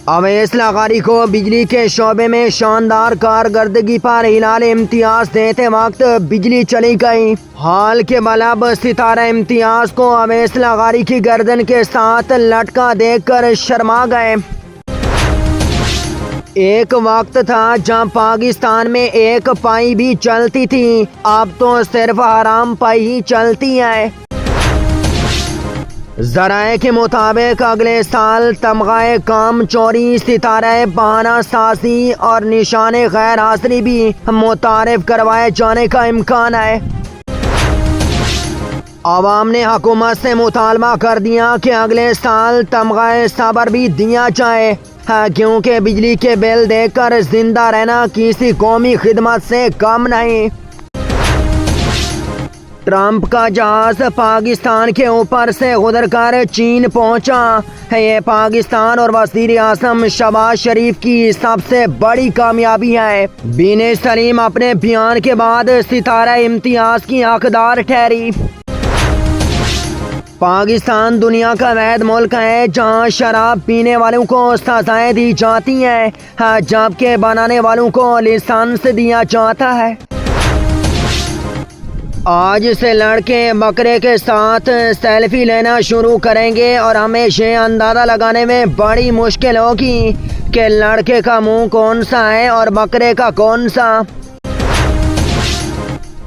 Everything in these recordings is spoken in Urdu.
اویس لغاری کو بجلی کے شعبے میں شاندار کارکردگی پر ہلال امتیاز دیتے وقت بجلی چلی گئی۔ حال کے بلب ستارہ امتیاز کو اویس لغاری کی گردن کے ساتھ لٹکا دیکھ کر شرما گئے۔ ایک وقت تھا جب پاکستان میں ایک پائی بھی چلتی تھی، اب تو صرف حرام پائی ہی چلتی ہے۔ ذرائع کے مطابق اگلے سال تمغہ کام چوری، ستارہ بہانہ سازی اور نشان غیر حاضری بھی متعارف کروائے جانے کا امکان ہے۔ عوام نے حکومت سے مطالبہ کر دیا کہ اگلے سال تمغہ صبر بھی دیا جائے، کیونکہ بجلی کے بل دے کر زندہ رہنا کسی قومی خدمت سے کم نہیں۔ ٹرمپ کا جہاز پاکستان کے اوپر سے گزر کر چین پہنچا۔ یہ پاکستان اور وزیر اعظم شہباز شریف کی سب سے بڑی کامیابی ہے۔ بین سلیم اپنے بیان کے بعد ستارہ امتیاز کی حقدار ٹھہری۔ پاکستان دنیا کا واحد ملک ہے جہاں شراب پینے والوں کو سزائیں دی جاتی ہیں، جبکہ بنانے والوں کو لائسنس دیا جاتا ہے۔ آج سے لڑکے بکرے کے ساتھ سیلفی لینا شروع کریں گے اور ہمیں یہ اندازہ لگانے میں بڑی مشکل ہوگی کہ لڑکے کا منہ کون سا ہے اور بکرے کا کون سا۔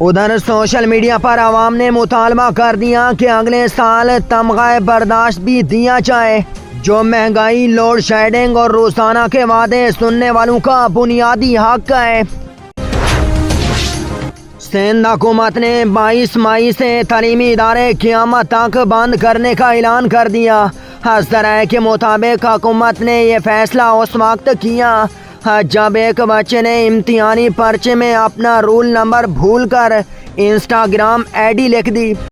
ادھر سوشل میڈیا پر عوام نے مطالبہ کر دیا کہ اگلے سال تمغہ برداشت بھی دیا جائے، جو مہنگائی، لوڈ شیڈنگ اور روزانہ کے وعدے سننے والوں کا بنیادی حق ہے۔ سندھ حکومت نے 22 مئی سے تعلیمی ادارے قیامت تک بند کرنے کا اعلان کر دیا۔ ذرائع کے مطابق حکومت نے یہ فیصلہ اس وقت کیا جب ایک بچے نے امتحانی پرچے میں اپنا رول نمبر بھول کر انسٹاگرام آئی ڈی لکھ دی۔